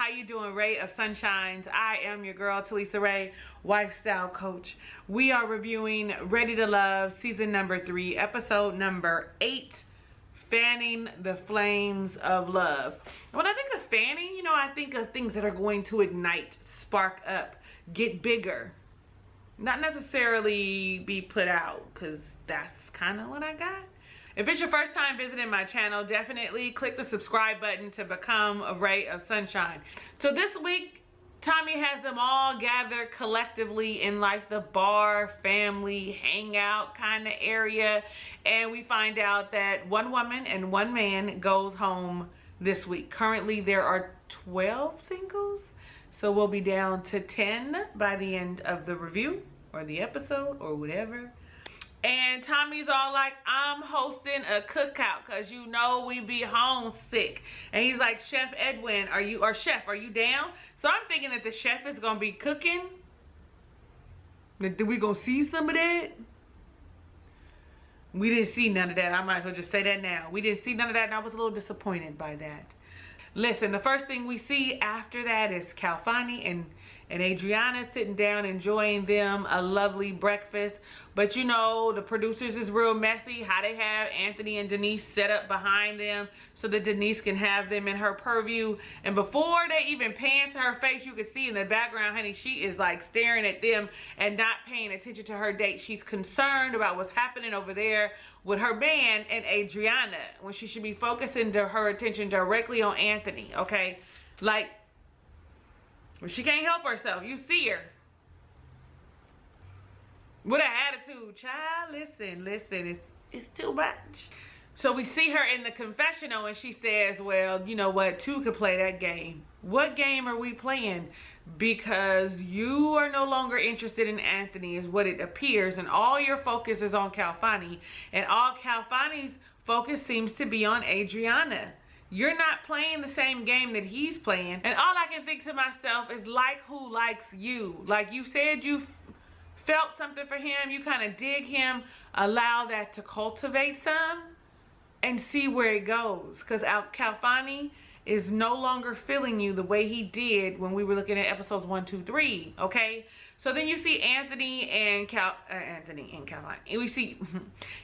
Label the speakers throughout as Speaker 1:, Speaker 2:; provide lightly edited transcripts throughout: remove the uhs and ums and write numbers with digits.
Speaker 1: how you doing? Ray of Sunshines. I am your girl, Talisa Ray, lifestyle coach. We are reviewing Ready to Love, season number 3, episode number 8, Fanning the Flames of Love. When I think of fanning, you know, I think of things that are going to ignite, spark up, get bigger. Not necessarily be put out, because that's kind of what I got. If it's your first time visiting my channel, definitely click the subscribe button to become a ray of sunshine. So this week, Tommy has them all gathered collectively in like the bar, family, hangout kind of area. And we find out that one woman and one man goes home this week. Currently, there are 12 singles. So we'll be down to 10 by the end of the review or the episode or whatever. And Tommy's all like, I'm hosting a cookout because you know we be homesick. And he's like, Chef Edwin, Chef, are you down? So I'm thinking that the chef is going to be cooking. We going to see some of that? We didn't see none of that. I might as well just say that now. We didn't see none of that, and I was a little disappointed by that. Listen, the first thing we see after that is Calfani and Adriana sitting down enjoying them a lovely breakfast. But you know, the producers is real messy how they have Anthony and Denise set up behind them so that Denise can have them in her purview. And before they even pan to her face, you could see in the background, honey, she is like staring at them and not paying attention to her date. She's concerned about what's happening over there with her man and Adriana when she should be focusing her attention directly on Anthony, okay? Like, well, she can't help herself. You see her with an attitude, child. Listen, it's too much. So we see her in the confessional and she says, well, you know what, two could play that game. What game are we playing? Because you are no longer interested in Anthony is what it appears, and all your focus is on Calfani, and all Calfani's focus seems to be on Adriana. You're not playing the same game that he's playing. And all I can think to myself is, like who likes you? Like you said you felt something for him, you kind of dig him, allow that to cultivate some and see where it goes. Because Calfani is no longer feeling you the way he did when we were looking at episodes 1, 2, 3, okay? So then you see Anthony and Calfani.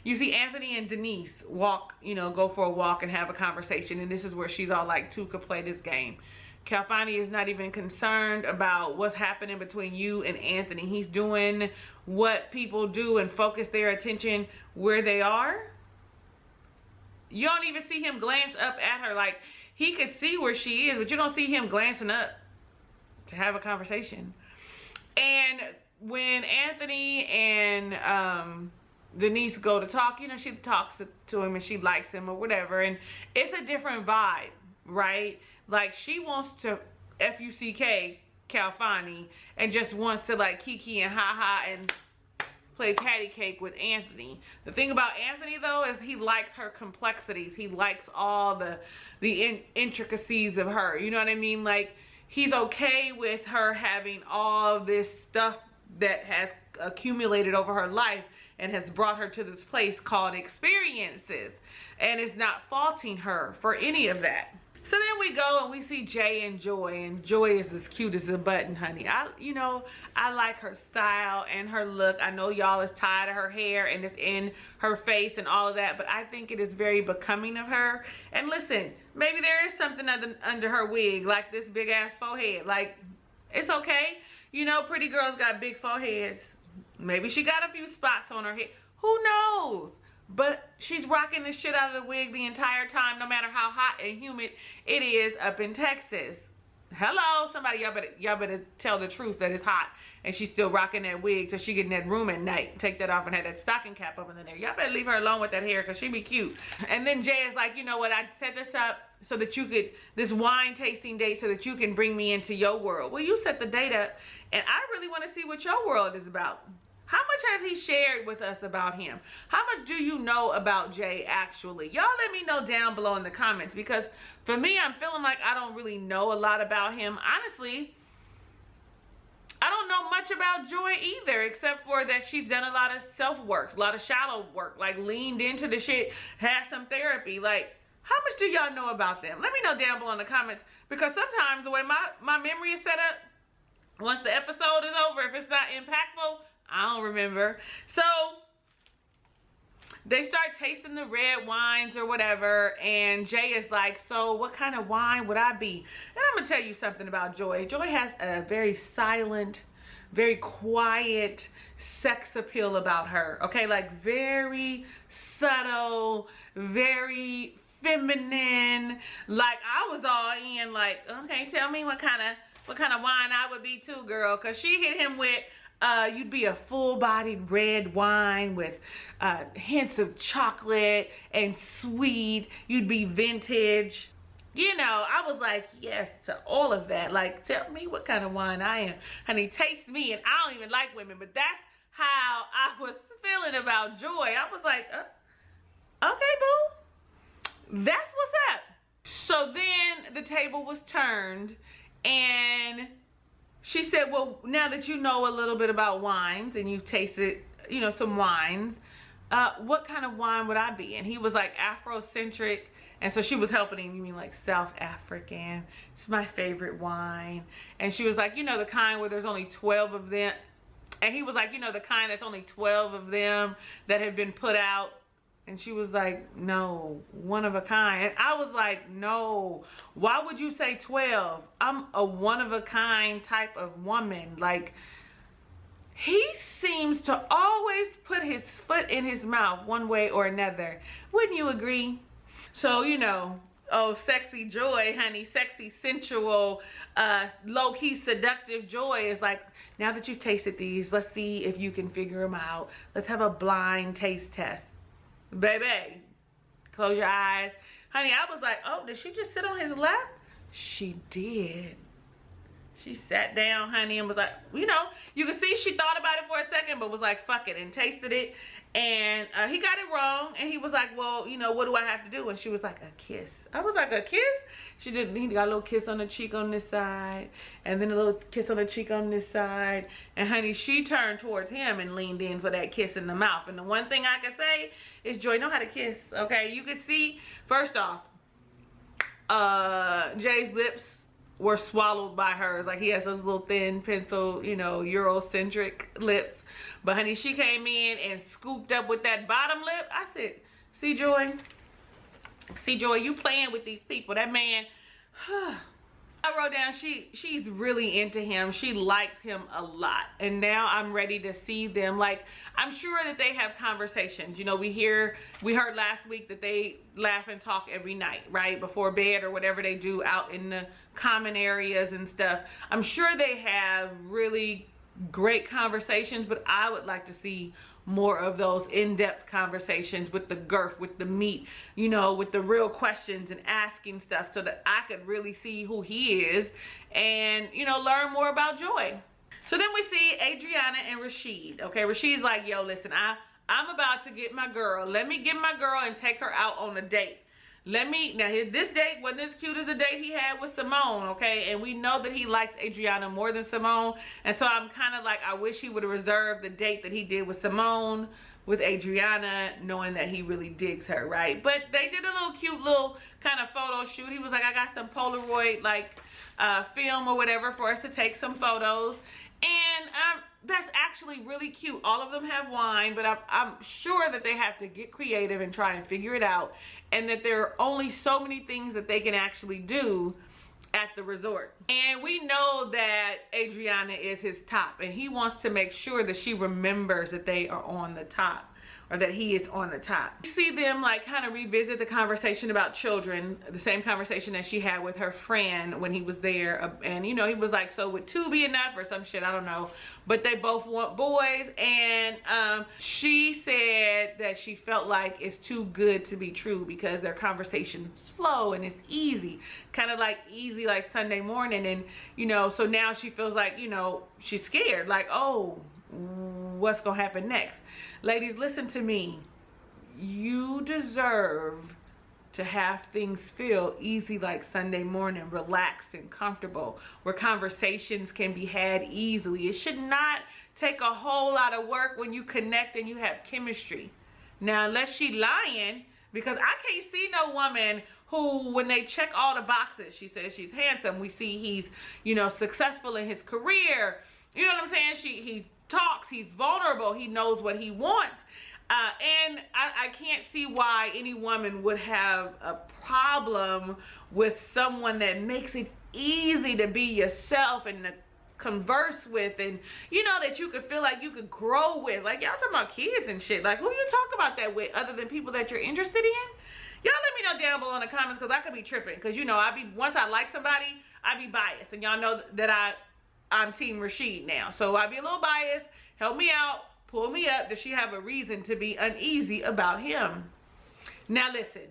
Speaker 1: You see Anthony and Denise walk, you know, go for a walk and have a conversation. And this is where she's all like, two could play this game. Calfani is not even concerned about what's happening between you and Anthony. He's doing what people do and focus their attention where they are. You don't even see him glance up at her. Like, he could see where she is, but you don't see him glancing up to have a conversation. And when Anthony and Denise go to talk, you know, she talks to him and she likes him or whatever. And it's a different vibe, right? Like, she wants to F-U-C-K Calfani and just wants to like kiki and ha-ha and play patty cake with Anthony. The thing about Anthony though is he likes her complexities. He likes all the intricacies of her. You know what I mean? Like, he's okay with her having all this stuff that has accumulated over her life and has brought her to this place called experiences, and is not faulting her for any of that. So then we go and we see Jay and Joy, and Joy is as cute as a button, honey. I like her style and her look. I know y'all is tired of her hair and it's in her face and all of that, but I think it is very becoming of her. And listen, maybe there is something under her wig, like this big ass forehead. Like, it's okay. You know, pretty girls got big foreheads. Maybe she got a few spots on her head. Who knows? But she's rocking the shit out of the wig the entire time, no matter how hot and humid it is up in Texas. Hello, somebody, y'all better tell the truth that it's hot and she's still rocking that wig till she get in that room at night. Take that off and have that stocking cap up in there. Y'all better leave her alone with that hair because she be cute. And then Jay is like, you know what, I set this up so that you could, this wine tasting date, so that you can bring me into your world. Well, you set the date up and I really want to see what your world is about. How much has he shared with us about him? How much do you know about Jay actually? Y'all let me know down below in the comments, because for me, I'm feeling like I don't really know a lot about him. Honestly, I don't know much about Joy either, except for that she's done a lot of self-work, a lot of shallow work, like leaned into the shit, had some therapy. Like, How much do y'all know about them? Let me know down below in the comments, because sometimes the way my memory is set up, once the episode is over, if it's not impactful, I don't remember. So they start tasting the red wines or whatever, and Jay is like, so what kind of wine would I be? And I'm gonna tell you something about Joy. Joy has a very silent, very quiet sex appeal about her, okay? Like very subtle, very feminine. Like I was all in, like, okay, tell me what kind of wine I would be too, girl. Cause she hit him with, you'd be a full-bodied red wine with hints of chocolate and sweet. You'd be vintage. You know, I was like, yes to all of that. Like, tell me what kind of wine I am. Honey, taste me. And I don't even like women, but that's how I was feeling about Joy. I was like, okay, boo. That's what's up. So then the table was turned, and she said, well, now that you know a little bit about wines and you've tasted, you know, some wines, what kind of wine would I be? And he was like, Afrocentric. And so she was helping him. You mean like South African? It's my favorite wine. And she was like, you know, the kind where there's only 12 of them. And he was like, you know, the kind that's only 12 of them that have been put out. And she was like, no, one of a kind. And I was like, no, why would you say 12? I'm a one of a kind type of woman. Like, he seems to always put his foot in his mouth one way or another. Wouldn't you agree? So, you know, oh, sexy Joy, honey, sexy, sensual, low-key seductive Joy is like, now that you've tasted these, let's see if you can figure them out. Let's have a blind taste test. Baby, close your eyes. Honey, I was like, oh, did she just sit on his lap? She did. She sat down, honey, and was like, you know, you can see she thought about it for a second, but was like, fuck it, and tasted it. And he got it wrong, and he was like, well, you know, what do I have to do? And she was like, a kiss. I was like, a kiss? She did. He got a little kiss on the cheek on this side, and then a little kiss on the cheek on this side. And honey, she turned towards him and leaned in for that kiss in the mouth. And the one thing I can say is Joy know how to kiss, okay? You can see, first off, Jay's lips were swallowed by hers. Like, he has those little thin pencil, you know, Eurocentric lips. But honey, she came in and scooped up with that bottom lip. I said, see Joy, you playing with these people. That man, I wrote down, she's really into him. She likes him a lot. And now I'm ready to see them. Like, I'm sure that they have conversations. You know, we heard last week that they laugh and talk every night, right? Before bed or whatever they do out in the common areas and stuff. I'm sure they have really great conversations, but I would like to see more of those in-depth conversations with the girth, with the meat, you know, with the real questions and asking stuff, so that I could really see who he is and, you know, learn more about Joy. So then we see Adriana and Rasheed. Okay, Rasheed's like, yo, listen, I'm about to get my girl. Let me get my girl and take her out on a date. Now this date wasn't as cute as the date he had with Simone, okay? And we know that he likes Adriana more than Simone. And so I'm kind of like, I wish he would have reserved the date that he did with Simone with Adriana, knowing that he really digs her, right? But they did a little cute little kind of photo shoot. He was like, I got some Polaroid like film or whatever for us to take some photos. And that's actually really cute. All of them have wine, but I'm sure that they have to get creative and try and figure it out, and that there are only so many things that they can actually do at the resort. And we know that Adriana is his top, and he wants to make sure that she remembers that they are on the top, or that he is on the top. You see them like kind of revisit the conversation about children, the same conversation that she had with her friend when he was there. And you know, he was like, so would 2 be enough or some shit, I don't know. But they both want boys. And she said that she felt like it's too good to be true, because their conversations flow and it's easy. Kind of like easy like Sunday morning. And you know, so now she feels like, you know, she's scared. Like, oh, what's gonna happen next? Ladies, listen to me. You deserve to have things feel easy like Sunday morning, relaxed and comfortable, where conversations can be had easily. It should not take a whole lot of work when you connect and you have chemistry. Now, unless she lying, because I can't see no woman who, when they check all the boxes, she says she's handsome. We see he's, you know, successful in his career. You know what I'm saying? He talks, he's vulnerable, he knows what he wants. And I can't see why any woman would have a problem with someone that makes it easy to be yourself and to converse with, and you know, that you could feel like you could grow with. Like, y'all talking about kids and shit. Like, who you talk about that with other than people that you're interested in? Y'all let me know down below in the comments, because I could be tripping. Because, you know, once I like somebody, I be biased. And y'all know that I'm Team Rasheed now. So I be a little biased. Help me out. Pull me up. Does she have a reason to be uneasy about him? Now listen.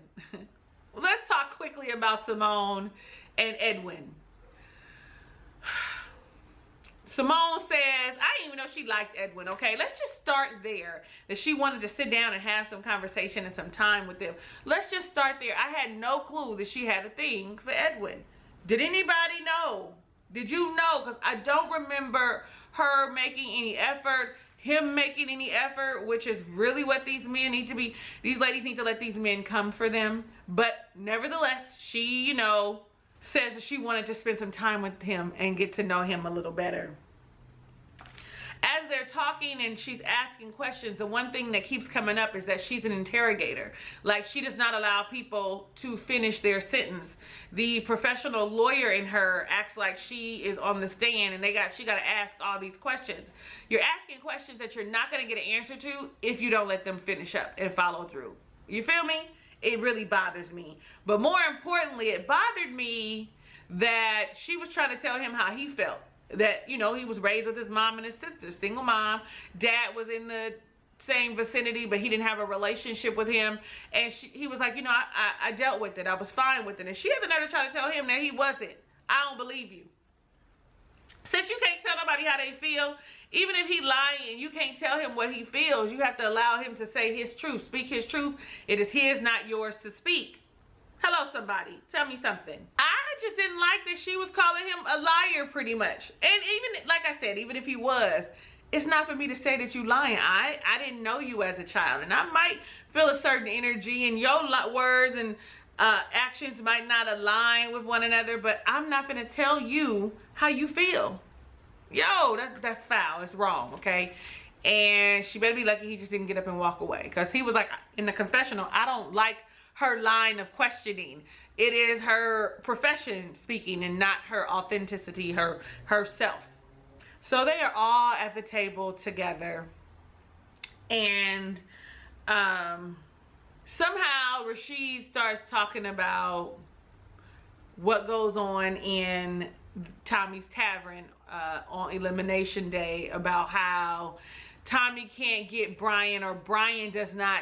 Speaker 1: Let's talk quickly about Simone and Edwin. Simone says, I didn't even know she liked Edwin, okay? Let's just start there. That she wanted to sit down and have some conversation and some time with them. Let's just start there. I had no clue that she had a thing for Edwin. Did anybody know? Did you know? Because I don't remember her making any effort, him making any effort, which is really what these men need to be. These ladies need to let these men come for them. But nevertheless, she, you know, says that she wanted to spend some time with him and get to know him a little better. As they're talking and she's asking questions, the one thing that keeps coming up is that she's an interrogator. Like, she does not allow people to finish their sentence. The professional lawyer in her acts like she is on the stand, and she got to ask all these questions. You're asking questions that you're not going to get an answer to if you don't let them finish up and follow through. You feel me? It really bothers me. But more importantly, it bothered me that she was trying to tell him how he felt. That, you know, he was raised with his mom and his sister, single mom. Dad was in the same vicinity, but he didn't have a relationship with him. And he was like, you know, I dealt with it. I was fine with it. And she had the nerve to try to tell him that he wasn't. I don't believe you. Since you can't tell nobody how they feel, even if he lying, you can't tell him what he feels. You have to allow him to say his truth, speak his truth. It is his, not yours to speak. Hello, somebody. Tell me something. I just didn't like that she was calling him a liar pretty much. And even, like I said, even if he was, it's not for me to say that you lying. I didn't know you as a child. And I might feel a certain energy, and your words and actions might not align with one another. But I'm not going to tell you how you feel. Yo, that's foul. It's wrong, okay? And she better be lucky he just didn't get up and walk away. Because he was like, in the confessional, I don't like her line of questioning. It is her profession speaking and not her authenticity, herself. So they are all at the table together, and somehow Rasheed starts talking about what goes on in Tommy's Tavern on Elimination Day, about how Tommy can't get Brian, or Brian does not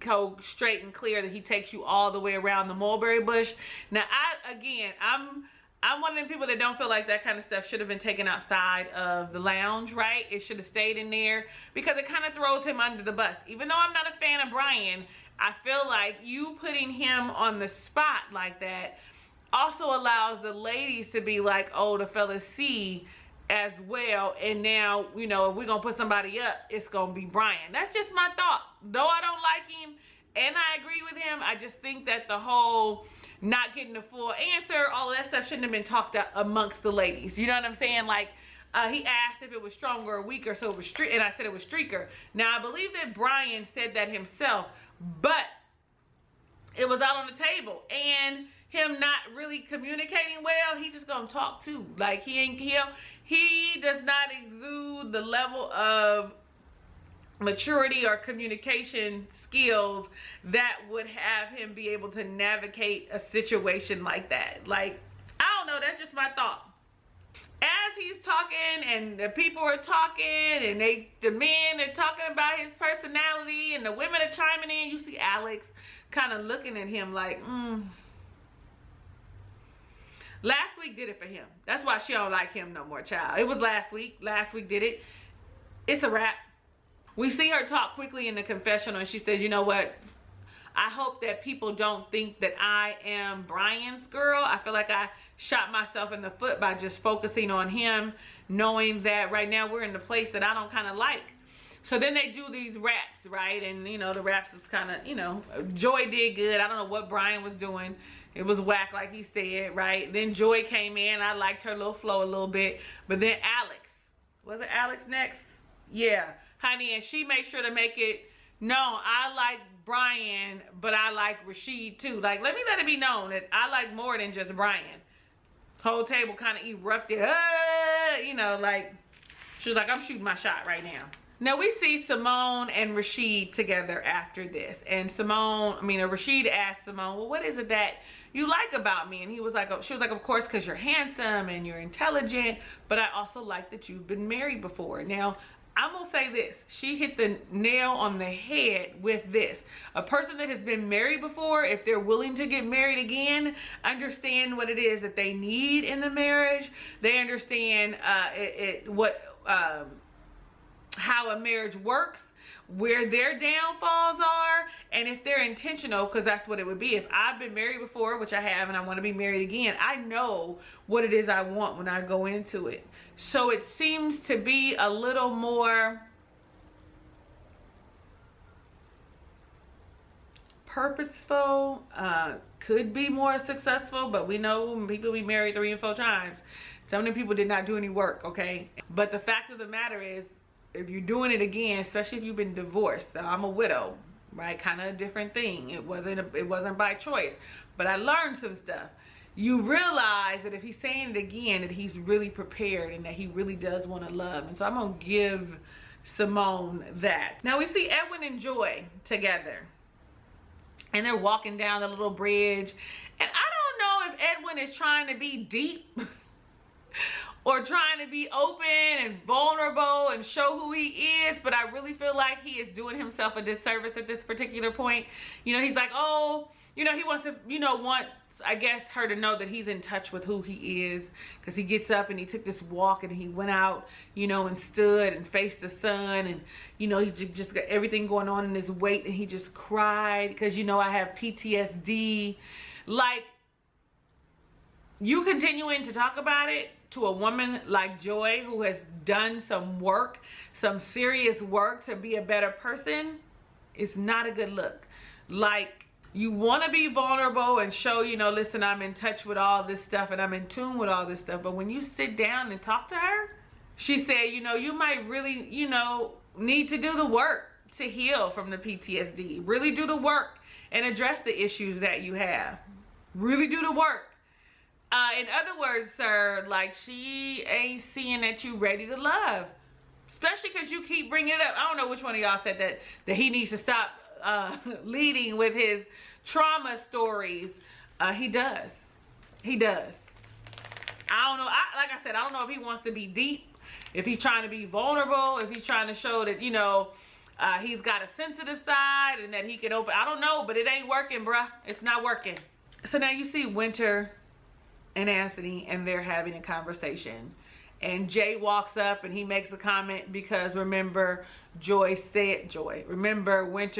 Speaker 1: go straight and clear, that he takes you all the way around the mulberry bush. Now, I'm one of them people that don't feel like that kind of stuff should have been taken outside of the lounge, right? It should have stayed in there, because it kind of throws him under the bus. Even though I'm not a fan of Brian, I feel like you putting him on the spot like that also allows the ladies to be like, oh, the fellas see as well, and now, you know, if we're gonna put somebody up, it's gonna be Brian. That's just my thought. Though I don't like him and I agree with him, I just think that the whole not getting the full answer, all of that stuff shouldn't have been talked out amongst the ladies. You know what I'm saying? Like, he asked if it was stronger or weaker, so it was and I said it was streaker. Now, I believe that Brian said that himself, but it was out on the table, and him not really communicating well, he just gonna talk too. Like, he does not exude the level of maturity or communication skills that would have him be able to navigate a situation like that. Like, I don't know, that's just my thought. As he's talking and the people are talking and the men are talking about his personality and the women are chiming in, you see Alex kind of looking at him like, Last week did it for him. That's why she don't like him no more, child. It was last week. Last week did it. It's a wrap. We see her talk quickly in the confessional, and she says, you know what? I hope that people don't think that I am Brian's girl. I feel like I shot myself in the foot by just focusing on him, knowing that right now we're in the place that I don't kind of like. So then they do these raps, right? And, you know, the raps is kind of, you know, Joy did good. I don't know what Brian was doing. It was whack, like he said, right? Then Joy came in. I liked her little flow a little bit. But then Alex. Was it Alex next? Yeah, honey. And she made sure to make it known. I like Brian, but I like Rasheed too. Like, let it be known that I like more than just Brian. Whole table kind of erupted. You know, like, she was like, I'm shooting my shot right now. Now we see Simone and Rasheed together after this, and Rasheed asked Simone, well, what is it that you like about me? And she was like, of course, because you're handsome and you're intelligent, but I also like that you've been married before. Now, I'm gonna say this, she hit the nail on the head with this. A person that has been married before, if they're willing to get married again, understand what it is that they need in the marriage. They understand how a marriage works, where their downfalls are, and if they're intentional, because that's what it would be. If I've been married before, which I have, and I want to be married again, I know what it is I want when I go into it. So it seems to be a little more purposeful, could be more successful, but we know when people be married 3 and 4 times, some of the people did not do any work, okay? But the fact of the matter is, if you're doing it again, especially if you've been divorced, I'm a widow, right? Kind of a different thing. It wasn't by choice, but I learned some stuff. You realize that if he's saying it again, that he's really prepared and that he really does want to love. And so I'm gonna give Simone that. Now we see Edwin and Joy together, and they're walking down the little bridge, and I don't know if Edwin is trying to be deep or trying to be open and vulnerable and show who he is, but I really feel like he is doing himself a disservice at this particular point. You know, he's like, oh, you know, he wants to, you know, I guess, her to know that he's in touch with who he is, because he gets up and he took this walk and he went out, you know, and stood and faced the sun, and, you know, he just got everything going on in his weight, and he just cried because, you know, I have PTSD. Like, you continuing to talk about it to a woman like Joy, who has done some work, some serious work to be a better person, it's not a good look. Like, you want to be vulnerable and show, you know, listen, I'm in touch with all this stuff and I'm in tune with all this stuff, but when you sit down and talk to her, she said, you know, you might really, you know, need to do the work to heal from the PTSD. Really do the work and address the issues that you have. Really do the work. In other words, sir, like, she ain't seeing that you ready to love. Especially because you keep bringing it up. I don't know which one of y'all said that he needs to stop leading with his trauma stories. He does. He does. I don't know. Like I said, I don't know if he wants to be deep, if he's trying to be vulnerable, if he's trying to show that, you know, he's got a sensitive side and that he can open. I don't know, but it ain't working, bruh. It's not working. So now you see Winter and Anthony, and they're having a conversation, and Jay walks up and he makes a comment because remember Winter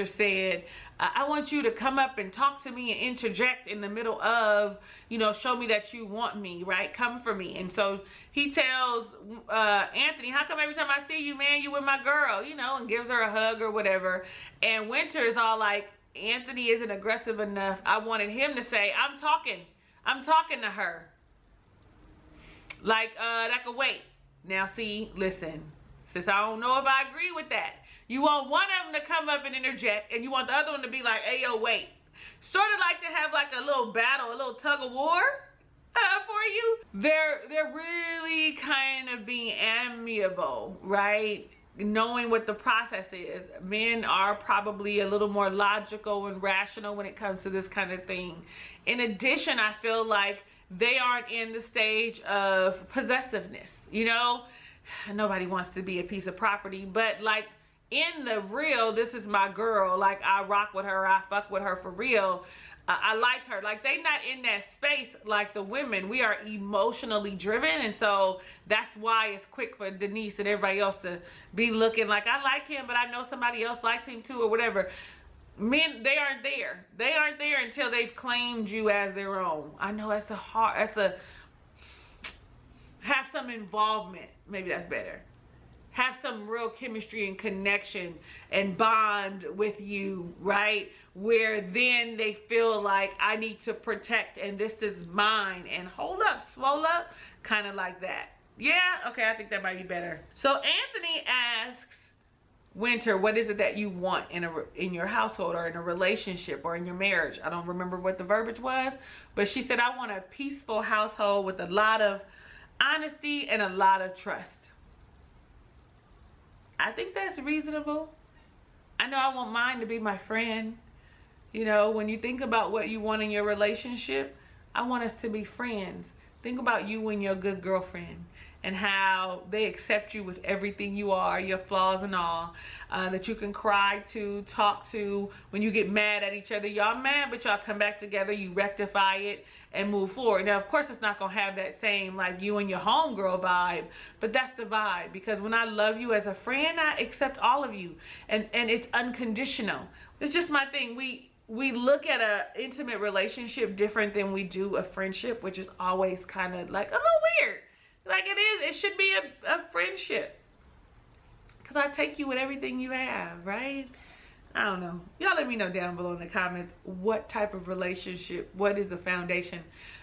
Speaker 1: said, I want you to come up and talk to me and interject in the middle of, you know, show me that you want me, right? Come for me. And so he tells Anthony, how come every time I see you, man, you with my girl, you know, and gives her a hug or whatever. And Winter is all like, Anthony isn't aggressive enough. I wanted him to say, I'm talking to her. Like, that could wait. Now see, listen, since I don't know if I agree with that, you want one of them to come up and interject, and you want the other one to be like, hey, yo, wait. Sort of like to have like a little battle, a little tug of war for you. They're really kind of being amiable, right? Knowing what the process is. Men are probably a little more logical and rational when it comes to this kind of thing. In addition, I feel like they aren't in the stage of possessiveness, you know? Nobody wants to be a piece of property, but like, in the real, this is my girl, like, I rock with her, I fuck with her for real, I like her. Like, they not in that space like the women. We are emotionally driven, and so that's why it's quick for Denise and everybody else to be looking like, I like him, but I know somebody else likes him too, or whatever. Men, they aren't there. They aren't there until they've claimed you as their own. I know have some involvement. Maybe that's better. have some real chemistry and connection and bond with you, right? Where then they feel like I need to protect and this is mine and hold up, swole up, kind of like that. Yeah, okay, I think that might be better. So Anthony asks Winter, what is it that you want in your household or in a relationship or in your marriage? I don't remember what the verbiage was, but she said, I want a peaceful household with a lot of honesty and a lot of trust. I think that's reasonable. I know I want mine to be my friend. You know, when you think about what you want in your relationship, I want us to be friends. Think about you and your good girlfriend and how they accept you with everything you are, your flaws and all, that you can cry to, talk to. When you get mad at each other, y'all mad, but y'all come back together, you rectify it and move forward. Now, of course, it's not gonna have that same like you and your homegirl vibe, but that's the vibe, because when I love you as a friend, I accept all of you, and it's unconditional. It's just my thing. We look at a intimate relationship different than we do a friendship, which is always kind of like a little weird. Like it should be a friendship. Because I take you with everything you have, right? I don't know. Y'all let me know down below in the comments what type of relationship, what is the foundation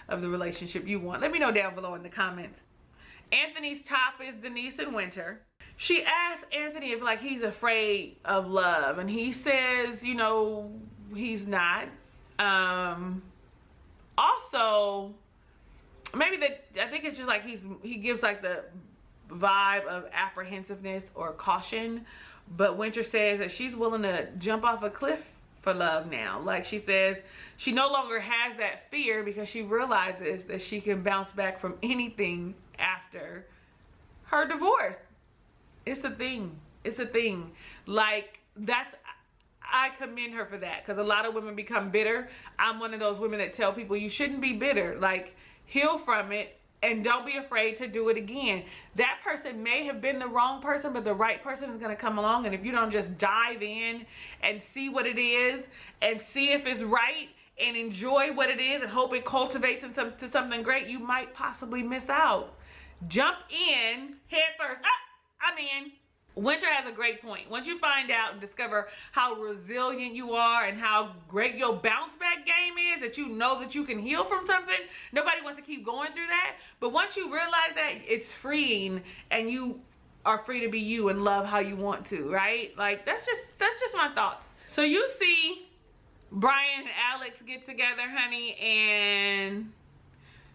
Speaker 1: of the relationship you want. Let me know down below in the comments. Anthony's top is Denise and Winter. She asked Anthony if like he's afraid of love, and he says, you know, he's not. Also, maybe that, I think it's just like he gives like the vibe of apprehensiveness or caution, but Winter says that she's willing to jump off a cliff for love now. Like she says she no longer has that fear because she realizes that she can bounce back from anything after her divorce. It's a thing. It's a thing. Like that's, I commend her for that, because a lot of women become bitter. I'm one of those women that tell people you shouldn't be bitter. Like, heal from it and don't be afraid to do it again. That person may have been the wrong person, but the right person is going to come along, and if you don't just dive in and see what it is and see if it's right and enjoy what it is and hope it cultivates into something great, you might possibly miss out. Jump in head first. I'm in. Winter has a great point. Once you find out and discover how resilient you are and how great your bounce back game is, that you know that you can heal from something, nobody wants to keep going through that. But once you realize that, it's freeing and you are free to be you and love how you want to, right? Like that's just my thoughts. So you see Brian and Alex get together, honey, and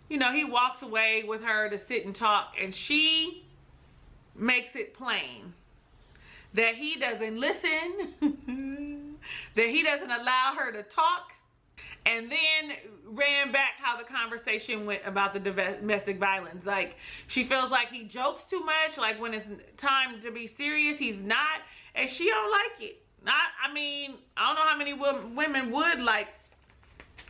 Speaker 1: you know, he walks away with her to sit and talk, and she makes it plain that he doesn't listen, that he doesn't allow her to talk, and then ran back how the conversation went about the domestic violence. Like, she feels like he jokes too much, like when it's time to be serious, he's not, and she don't like it. I mean, I don't know how many women would, like,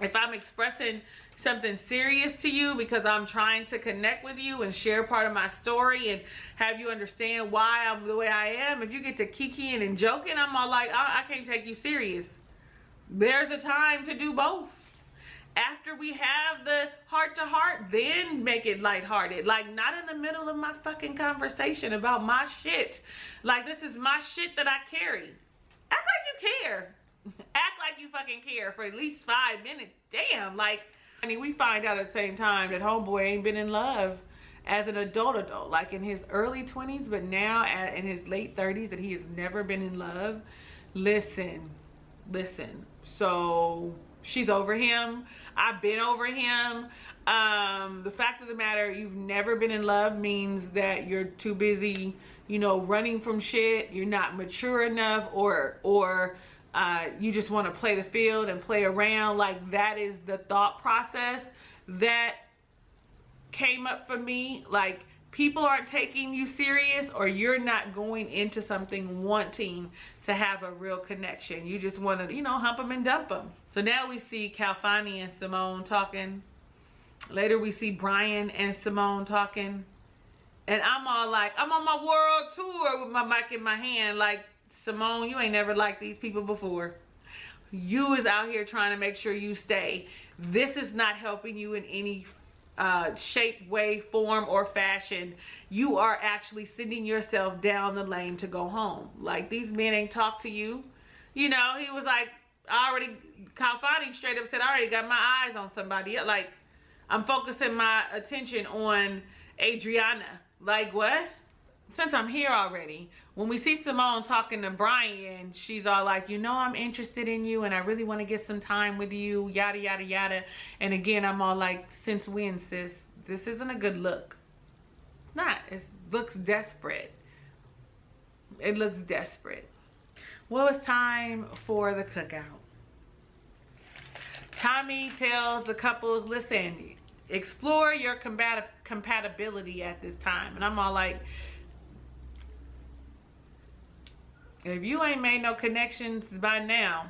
Speaker 1: if I'm expressing something serious to you because I'm trying to connect with you and share part of my story and have you understand why I'm the way I am. If you get to kikiing and joking, I'm all like, I can't take you serious. There's a time to do both. After we have the heart to heart, then make it lighthearted. Like, not in the middle of my fucking conversation about my shit. Like, this is my shit that I carry. Act like you care. Act like you fucking care for at least 5 minutes. Damn, like, I mean, we find out at the same time that homeboy ain't been in love as an adult, like in his early 20s, but now in his late 30s, that he has never been in love. Listen. So she's over him. I've been over him. The fact of the matter, you've never been in love means that you're too busy, you know, running from shit. You're not mature enough, or you just want to play the field and play around. Like, that is the thought process that came up for me. Like, people aren't taking you serious, or you're not going into something wanting to have a real connection. You just want to, you know, hump them and dump them. So now we see Calfani and Simone talking. Later we see Brian and Simone talking. And I'm all like, I'm on my world tour with my mic in my hand, like, Simone, you ain't never liked these people before. You is out here trying to make sure you stay. This is not helping you in any shape, way, form, or fashion, you are actually sending yourself down the lane to go home. Like, these men ain't talk to you. You know, he was like, Kalfani straight up said, I already got my eyes on somebody. Like, I'm focusing my attention on Adriana. Like, what? Since I'm here already, when we see Simone talking to Brian, she's all like, you know, I'm interested in you and I really want to get some time with you, yada, yada, yada. And again, I'm all like, since when, sis? This isn't a good look. It's not. It looks desperate. It looks desperate. Well, it's time for the cookout. Tommy tells the couples, listen, explore your compatibility at this time. And I'm all like, if you ain't made no connections by now,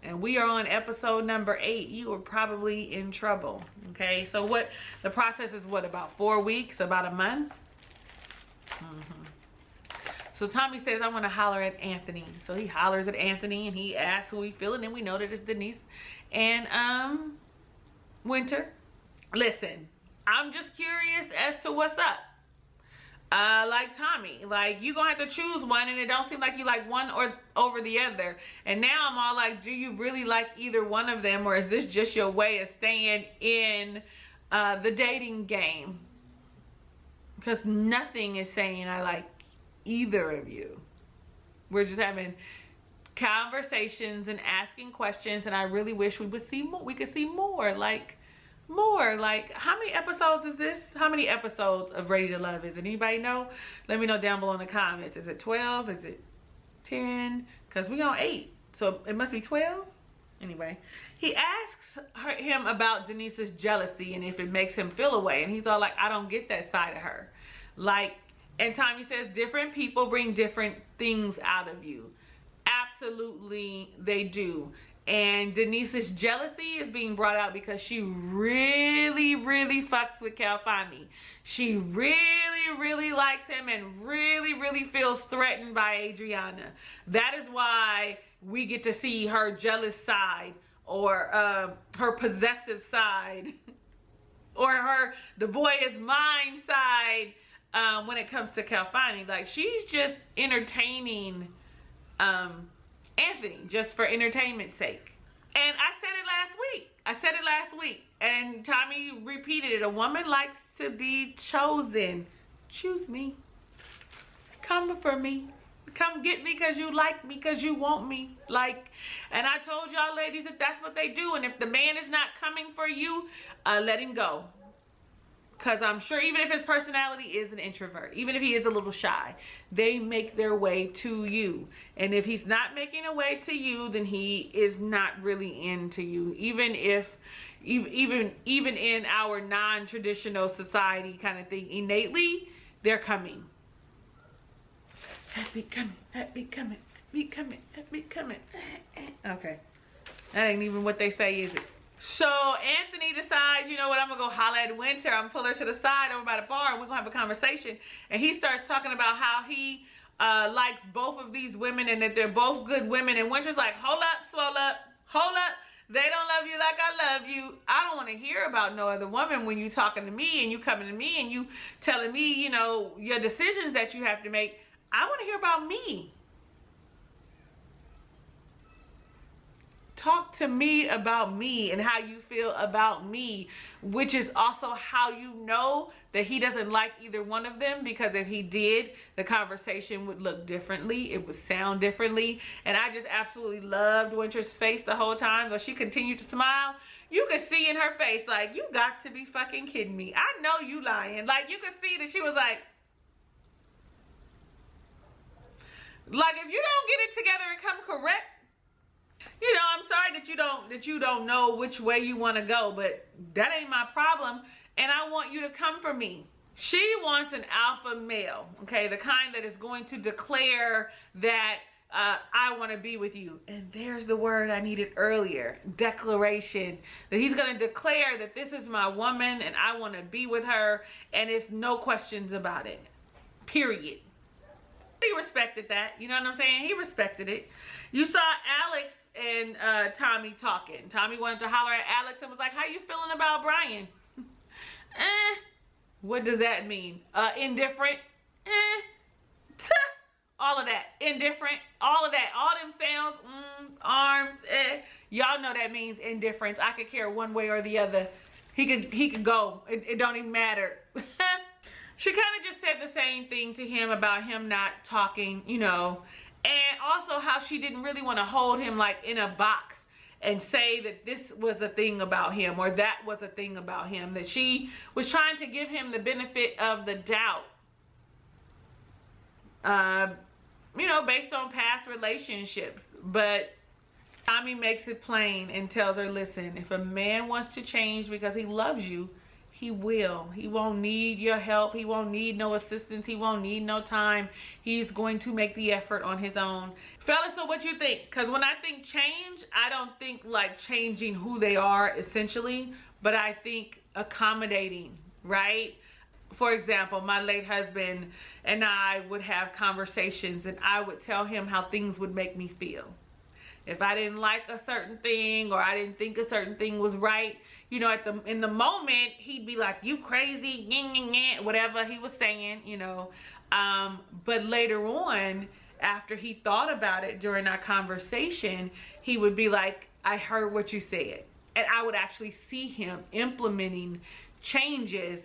Speaker 1: and we are on episode number 8, you are probably in trouble. Okay, so what the process is, what, about 4 weeks, about a month? So Tommy says, I want to holler at Anthony. So he hollers at Anthony and he asks who he feeling, and we know that it's Denise and Winter. Listen, I'm just curious as to what's up. Like Tommy, like, you gonna have to choose one, and it don't seem like you like one or over the other. And now I'm all like, do you really like either one of them, or is this just your way of staying in the dating game? Because nothing is saying I like either of you. We're just having conversations and asking questions, and I really wish we would see more. We could see more. Like, how many episodes is this? How many episodes of Ready to Love is it? Anybody know? Let me know down below in the comments. Is it 12? Is it 10? Because we on 8, so it must be 12. Anyway, he asks him about Denise's jealousy and if it makes him feel away, and he's all like, I don't get that side of her. Like, and Tommy says, different people bring different things out of you. Absolutely they do. And Denise's jealousy is being brought out because she really, really fucks with Kalfani. She really, really likes him and really, really feels threatened by Adriana. That is why we get to see her jealous side, or her possessive side, or her the boy is mine side when it comes to Kalfani. Like, she's just entertaining Anthony just for entertainment's sake. And I said it last week. And Tommy repeated it. A woman likes to be chosen. Choose me. Come for me. Come get me because you like me, because you want me. Like, and I told y'all ladies that that's what they do. And if the man is not coming for you, let him go. Because I'm sure even if his personality is an introvert, even if he is a little shy, they make their way to you. And if he's not making a way to you, then he is not really into you. Even in our non-traditional society kind of thing, innately, they're coming. Be coming. Okay. That ain't even what they say, is it? So Anthony decides, you know what, I'm gonna go holler at Winter. I'm gonna pull her to the side over by the bar, and we're gonna have a conversation. And he starts talking about how he likes both of these women and that they're both good women. And Winter's like, hold up, swole up, hold up. They don't love you like I love you. I don't want to hear about no other woman when you talking to me and you coming to me and you telling me, you know, your decisions that you have to make. I want to hear about me. Talk to me about me and how you feel about me, which is also how you know that he doesn't like either one of them, because if he did, the conversation would look differently, it would sound differently. And I just absolutely loved Winter's face the whole time, though she continued to smile. You could see in her face, like, you got to be fucking kidding me. I know you lying. Like, you could see that she was like if you don't get it together and come correct, you know, I'm sorry that you don't know which way you want to go, but that ain't my problem. And I want you to come for me. She wants an alpha male, okay? The kind that is going to declare that I want to be with you. And there's the word I needed earlier, declaration. That he's going to declare that this is my woman and I want to be with her, and it's no questions about it, period. He respected that, you know what I'm saying? He respected it. You saw Alex and Tommy talking. Tommy wanted to holler at Alex and was like, how you feeling about Brian? What does that mean? Indifferent? All of that. Indifferent. All of that. All them sounds. Arms. Y'all know that means indifference. I could care one way or the other. He could go. It don't even matter. She kind of just said the same thing to him about him not talking, you know. And also how she didn't really want to hold him like in a box and say that this was a thing about him or that was a thing about him. That she was trying to give him the benefit of the doubt. You know, based on past relationships. But Tommy makes it plain and tells her, listen, if a man wants to change because he loves you, he will. He won't need your help. He won't need no assistance. He won't need no time. He's going to make the effort on his own. Fellas, so what you think? Because when I think change, I don't think like changing who they are essentially, but I think accommodating, right? For example, my late husband and I would have conversations and I would tell him how things would make me feel. If I didn't like a certain thing or I didn't think a certain thing was right, you know, in the moment, he'd be like, you crazy, whatever he was saying, you know. But later on, after he thought about it during our conversation, he would be like, I heard what you said. And I would actually see him implementing changes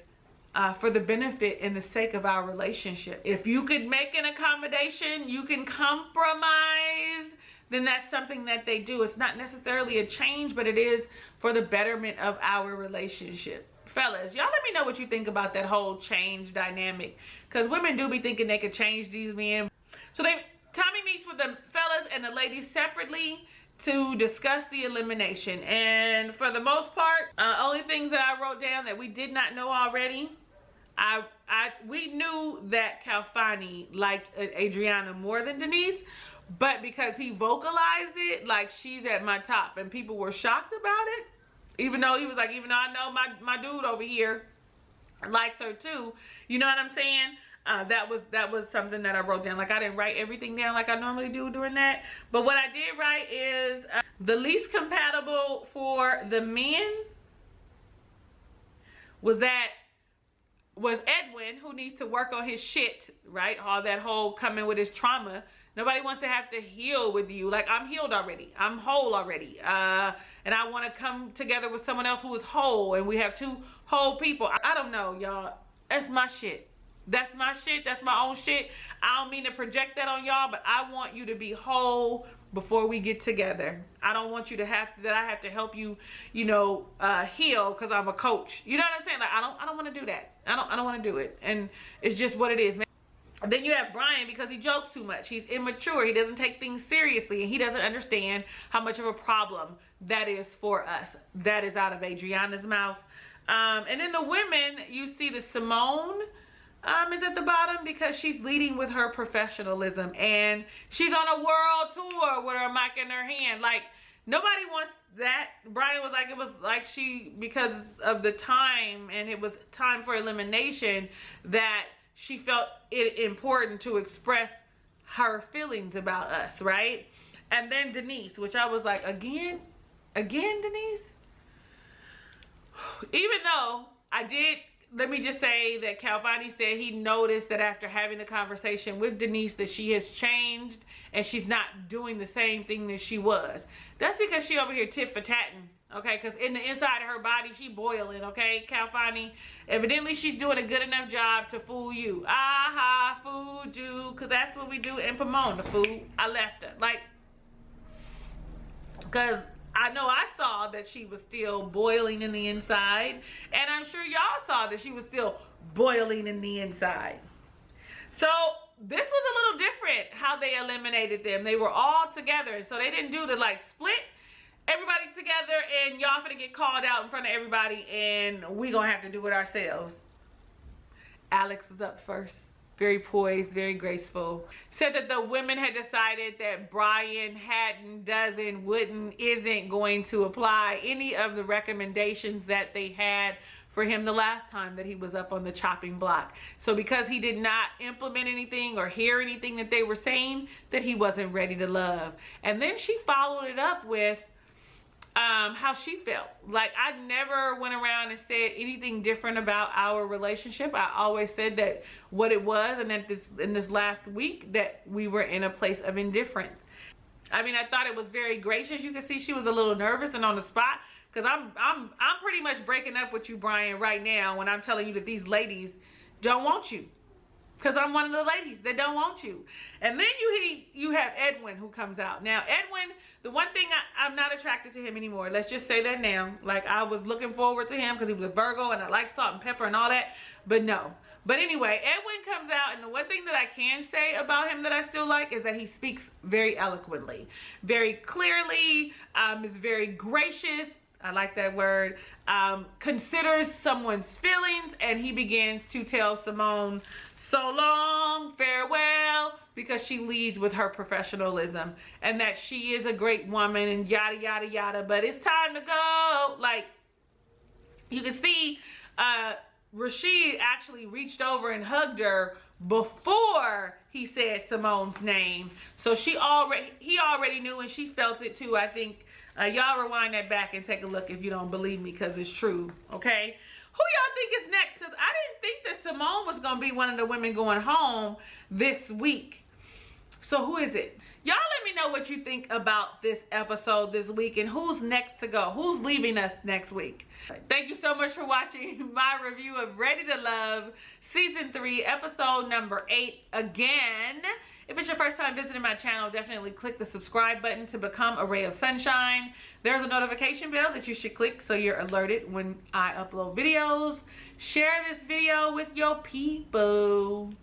Speaker 1: for the benefit and the sake of our relationship. If you could make an accommodation, you can compromise, then that's something that they do. It's not necessarily a change, but it is for the betterment of our relationship. Fellas, y'all let me know what you think about that whole change dynamic, because women do be thinking they could change these men. So Tommy meets with the fellas and the ladies separately to discuss the elimination. And for the most part, only things that I wrote down that we did not know already, we knew that Calfani liked Adriana more than Denise, but because he vocalized it, like she's at my top, and people were shocked about it, even though he was like, even though I know my dude over here likes her too, you know what I'm saying? That was something that I wrote down. Like, I didn't write everything down like I normally do during that, but what I did write is the least compatible for the men was Edwin, who needs to work on his shit, right? All that whole coming with his trauma. Nobody wants to have to heal with you. Like, I'm healed already. I'm whole already. And I want to come together with someone else who is whole. And we have two whole people. I don't know, y'all. That's my shit. That's my shit. That's my own shit. I don't mean to project that on y'all, but I want you to be whole before we get together. I don't want you to I have to help you, you know, heal because I'm a coach. You know what I'm saying? Like, I don't want to do that. I don't want to do it. And it's just what it is, man. Then you have Brian, because he jokes too much. He's immature. He doesn't take things seriously, and he doesn't understand how much of a problem that is for us. That is out of Adriana's mouth. And then the women, you see the Simone is at the bottom because she's leading with her professionalism, and she's on a world tour with her mic in her hand. Like, nobody wants that. Brian was like, it was like because of the time, and it was time for elimination, that she felt it important to express her feelings about us, right? And then Denise, which I was like, again Denise? Even though I did, let me just say that Calvani said he noticed that after having the conversation with Denise that she has changed and she's not doing the same thing that she was. That's because she over here tit for tatting, okay? Because in the inside of her body, she boiling, okay? Calvani, evidently she's doing a good enough job to fool you. Aha, fooled you, because that's what we do in Pomona, fool. I left her. Like, because I know I saw that she was still boiling in the inside, and I'm sure y'all saw that she was still boiling in the inside. So this was a little different how they eliminated them. They were all together, so they didn't do the like split everybody together and y'all finna get called out in front of everybody and we gonna have to do it ourselves. Alex was up first. Very poised, very graceful. Said that the women had decided that Brian isn't going to apply any of the recommendations that they had for him the last time that he was up on the chopping block. So because he did not implement anything or hear anything that they were saying, that he wasn't ready to love. And then she followed it up with how she felt. Like, I never went around and said anything different about our relationship. I always said that what it was, and that in this last week that we were in a place of indifference. I mean, I thought it was very gracious. You can see she was a little nervous and on the spot, because I'm pretty much breaking up with you, Brian, right now when I'm telling you that these ladies don't want you. Because I'm one of the ladies that don't want you. And then you have Edwin who comes out. Now, Edwin, the one thing, I'm not attracted to him anymore. Let's just say that now. Like, I was looking forward to him because he was a Virgo and I like salt and pepper and all that. But no. But anyway, Edwin comes out, and the one thing that I can say about him that I still like is that he speaks very eloquently. Very clearly. Is very gracious. I like that word. Considers someone's feelings, and he begins to tell Simone, so long, farewell, because she leads with her professionalism and that she is a great woman and yada, yada, yada, but it's time to go. Like, you can see Rasheed actually reached over and hugged her before he said Simone's name. So he already knew, and she felt it too, I think. Y'all rewind that back and take a look if you don't believe me, because it's true, okay? Who y'all think is next? Because I didn't think that Simone was going to be one of the women going home this week. So who is it? Y'all let me know what you think about this episode this week, and who's next to go. Who's leaving us next week? Thank you so much for watching my review of Ready to Love Season 3, Episode number 8 again. If it's your first time visiting my channel, definitely click the subscribe button to become a ray of sunshine. There's a notification bell that you should click so you're alerted when I upload videos. Share this video with your people.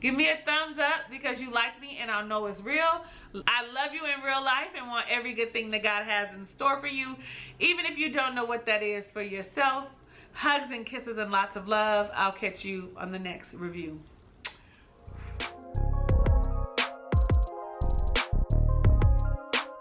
Speaker 1: Give me a thumbs up because you like me and I know it's real. I love you in real life and want every good thing that God has in store for you. Even if you don't know what that is for yourself. Hugs and kisses and lots of love. I'll catch you on the next review.